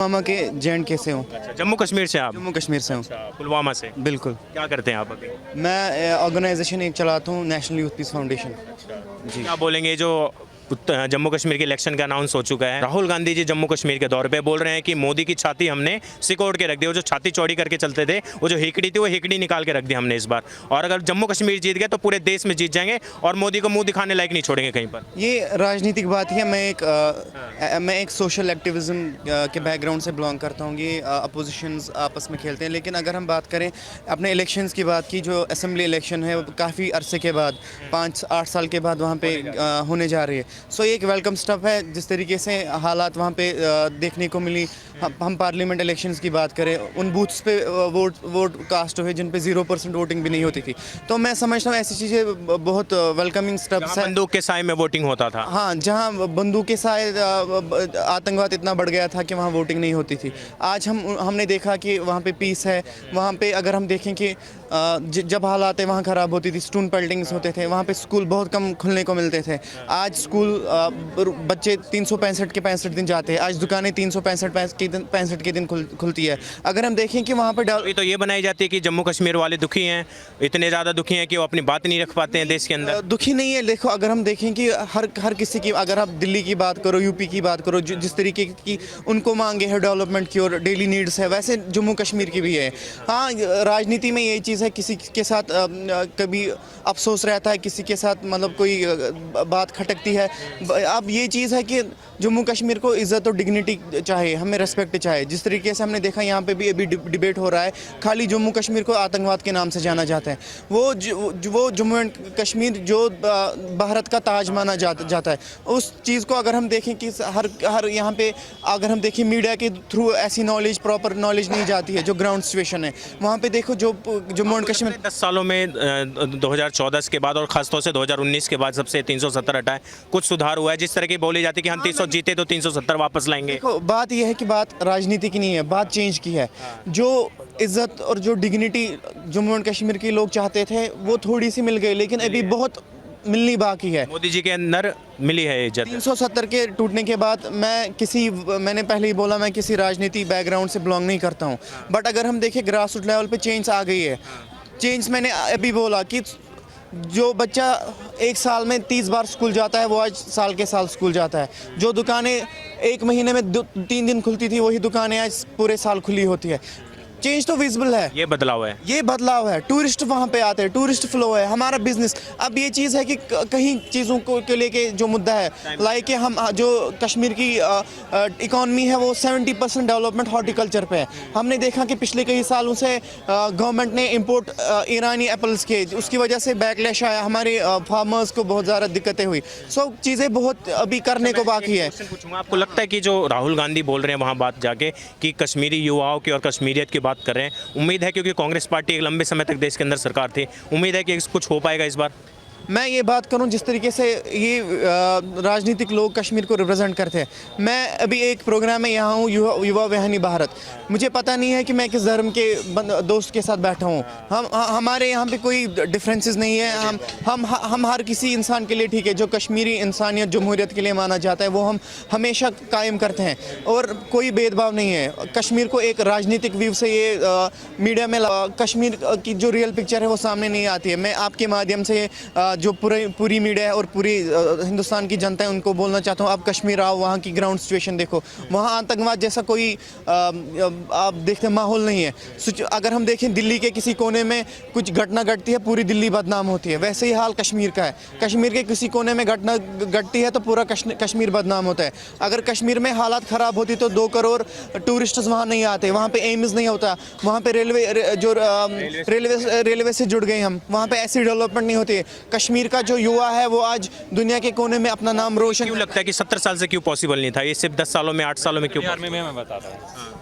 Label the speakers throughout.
Speaker 1: पुलवामा के जे.एंड.के से हूँ।
Speaker 2: अच्छा, जम्मू कश्मीर से आप?
Speaker 1: जम्मू कश्मीर से हूँ।
Speaker 2: अच्छा, पुलवामा से।
Speaker 1: बिल्कुल।
Speaker 2: क्या करते हैं आप अभी?
Speaker 1: मैं ऑर्गेनाइजेशन एक चलाता हूँ, नेशनल यूथ पीस फाउंडेशन। जी।
Speaker 2: क्या बोलेंगे जो जम्मू कश्मीर के इलेक्शन का अनाउंस हो चुका है, राहुल गांधी जी जम्मू कश्मीर के दौरे पे बोल रहे हैं कि मोदी की छाती हमने सिकोड़ के रख दी। वो जो छाती चौड़ी करके चलते थे, वो जो हेकड़ी थी, वो हेकड़ी निकाल के रख दी हमने इस बार। और अगर जम्मू कश्मीर जीत गए तो पूरे देश में जीत जाएंगे और मोदी को मुंह दिखाने लायक नहीं छोड़ेंगे कहीं पर।
Speaker 1: ये राजनीतिक बात है। मैं एक सोशल एक्टिविज्म के बैकग्राउंड से बिलोंग करता हूँ। ये अपोजिशंस आपस में खेलते हैं, लेकिन अगर हम बात करें अपने इलेक्शंस की बात की, जो असेंबली इलेक्शन है वो काफ़ी अरसे के बाद 5-8 साल के बाद वहाँ पे होने जा रही है। सो ये एक वेलकम स्टेप है। जिस तरीके से हालात वहाँ पे देखने को मिली, हम पार्लियामेंट इलेक्शंस की बात करें, उन बूथ्स पे वोट कास्ट हुए जिन पे 0% वोटिंग भी नहीं होती थी। तो मैं समझता हूँ ऐसी चीज़ें बहुत वेलकमिंग स्टेप्स हैं।
Speaker 2: बंदूक के साए में वोटिंग होता था।
Speaker 1: हाँ, जहाँ बंदूक के साए आतंकवाद इतना बढ़ गया था कि वहाँ वोटिंग नहीं होती थी। आज हमने देखा कि वहाँ पे पीस है। वहाँ पे अगर हम देखें कि जब हालात वहाँ ख़राब होती थी, स्टोन पेल्टिंग्स होते थे, वहाँ पे स्कूल बहुत कम खुलने को मिलते थे। आज स्कूल बच्चे 365 के 65 दिन जाते हैं। आज दुकानें 365 के दिन खुलती है। अगर हम देखें कि वहाँ पर
Speaker 2: तो ये बनाई जाती है कि जम्मू कश्मीर वाले दुखी हैं, इतने ज़्यादा दुखी हैं कि वो अपनी बात नहीं रख पाते हैं देश के अंदर।
Speaker 1: दुखी नहीं है। देखो, अगर हम देखें कि हर किसी की, अगर आप दिल्ली की बात करो, यूपी की बात करो, जिस तरीके की उनको मांगे है डेवलपमेंट की और डेली नीड्स है, वैसे जम्मू कश्मीर की भी है। हाँ, राजनीति में यही चीज़ है, किसी के साथ कभी अफसोस रहता है, किसी के साथ मतलब कोई बात खटकती है। अब ये चीज़ है कि जम्मू कश्मीर को इज़्ज़त और डिग्निटी चाहिए, हमें रेस्पेक्ट चाहिए। जिस तरीके से हमने देखा यहाँ पे भी अभी डिबेट हो रहा है, खाली जम्मू कश्मीर को आतंकवाद के नाम से जाना जाता है। वो जम्मू एंड कश्मीर जो भारत का ताज माना जाता है, उस चीज़ को अगर हम देखें कि हर यहाँ पे अगर हम देखें मीडिया के थ्रू ऐसी नॉलेज, प्रॉपर नॉलेज नहीं जाती है। जो ग्राउंड सिचुएशन है वहाँ पे देखो, जो जम्मू एंड कश्मीर
Speaker 2: 10 सालों में 2014 के बाद और खासतौर से 2019 के बाद सबसे 370 हटाए, कुछ सुधार हुआ है। जिस तरह की बोली जाती है कि हम 300 जीते तो 370 वापस लाएंगे।
Speaker 1: देखो, बात यह है कि बात राजनीति की नहीं है, बात चेंज की है। जो इज्जत और जो डिग्निटी जम्मू एंड कश्मीर के लोग चाहते थे वो थोड़ी सी मिल गई, लेकिन अभी बहुत मिलनी बाकी है।
Speaker 2: मोदी जी के अंदर मिली है इज्जत।
Speaker 1: 370 के टूटने के बाद मैंने पहले ही बोला, मैं किसी राजनीति बैकग्राउंड से बिलोंग नहीं करता हूँ। बट अगर हम देखें ग्रास रूट लेवल पे चेंज आ गई है। चेंज मैंने अभी बोला कि जो बच्चा एक साल में 30 बार स्कूल जाता है, वो आज साल के साल स्कूल जाता है। जो दुकानें एक महीने में 3 दिन खुलती थी, वही दुकानें आज पूरे साल खुली होती है। चेंज तो विजिबल है।
Speaker 2: ये बदलाव है।
Speaker 1: ये बदलाव है। टूरिस्ट वहाँ पे आते हैं, टूरिस्ट फ्लो है, हमारा बिजनेस। अब ये चीज़ है कि कहीं चीज़ों को लेके जो मुद्दा है, लाइक कि हम जो कश्मीर की इकॉनमी है वो 70% डेवलपमेंट हॉर्टिकल्चर पे है। हमने देखा कि पिछले कई सालों से गवर्नमेंट ने इंपोर्ट ईरानी एप्पल्स के, उसकी वजह से बैकलैश आया, हमारे फार्मर्स को बहुत ज़्यादा दिक्कतें हुई। सो चीज़ें बहुत अभी करने को बाकी है।
Speaker 2: आपको लगता है कि जो राहुल गांधी बोल रहे हैं वहाँ बात जाके कि कश्मीरी युवाओं की और कश्मीरियत की बात कर रहे हैं, उम्मीद है, क्योंकि कांग्रेस पार्टी एक लंबे समय तक देश के अंदर सरकार थी, उम्मीद है कि कुछ हो पाएगा इस बार?
Speaker 1: मैं ये बात करूं, जिस तरीके से ये राजनीतिक लोग कश्मीर को रिप्रेजेंट करते हैं। मैं अभी एक प्रोग्राम में यहाँ हूँ, युवा वाहिनी भारत। मुझे पता नहीं है कि मैं किस धर्म के दोस्त के साथ बैठा हूँ। हमारे यहाँ पे कोई डिफरेंसेस नहीं है। हम हर किसी इंसान के लिए ठीक है। जो कश्मीरी इंसानियत जमहूरियत के लिए माना जाता है वो हम हमेशा कायम करते हैं और कोई भेदभाव नहीं है। कश्मीर को एक राजनीतिक व्यू से ये मीडिया में कश्मीर की जो रियल पिक्चर है वो सामने नहीं आती है। मैं आपके माध्यम से जो पूरी मीडिया है और पूरी हिंदुस्तान की जनता है उनको बोलना चाहता हूँ, आप कश्मीर आओ, वहाँ की ग्राउंड सिचुएशन देखो। वहाँ आतंकवाद जैसा कोई आप देखते माहौल नहीं है। अगर हम देखें दिल्ली के किसी कोने में कुछ घटना घटती है, पूरी दिल्ली बदनाम होती है। वैसे ही हाल कश्मीर का है। कश्मीर के किसी कोने में घटना घटती है तो पूरा कश्मीर बदनाम होता है। अगर कश्मीर में हालात ख़राब होती तो 2 करोड़ टूरिस्ट्स वहाँ नहीं आते, वहाँ पे एम्स नहीं होता, वहाँ पे रेलवे से जुड़ गए हम, वहाँ पे ऐसी डेवलपमेंट नहीं होती है। कश्मीर का जो युवा है वो आज दुनिया के कोने में अपना नाम रोशन।
Speaker 2: क्यों लगता है कि 70 साल से क्यों पॉसिबल नहीं था ये, सिर्फ 10 सालों में 8 सालों में क्यों?
Speaker 3: आर्मी में मैं बताता हूँ।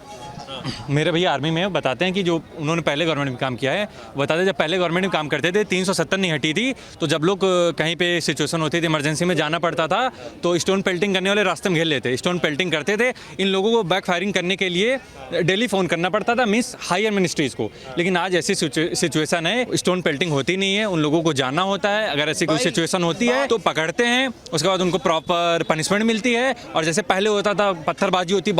Speaker 3: मेरे भैया आर्मी में बताते हैं कि जो उन्होंने पहले गवर्नमेंट में काम किया है, बताते हैं जब पहले गवर्नमेंट में काम करते थे 370 नहीं हटी थी, तो जब लोग कहीं पे सिचुएशन होती थी, इमरजेंसी में जाना पड़ता था, तो स्टोन पेल्टिंग करने वाले रास्ते में घेर लेते, स्टोन पेल्टिंग करते थे। इन लोगों को बैक फायरिंग करने के लिए डेली फ़ोन करना पड़ता था, मीन्स हायर मिनिस्ट्रीज़ को। लेकिन आज ऐसी सिचुएशन है, स्टोन पेल्टिंग होती नहीं है, उन लोगों को जाना होता है। अगर ऐसी कोई सिचुएशन होती है तो पकड़ते हैं, उसके बाद उनको प्रॉपर पनिशमेंट मिलती है। और जैसे पहले होता था पत्थरबाजी होती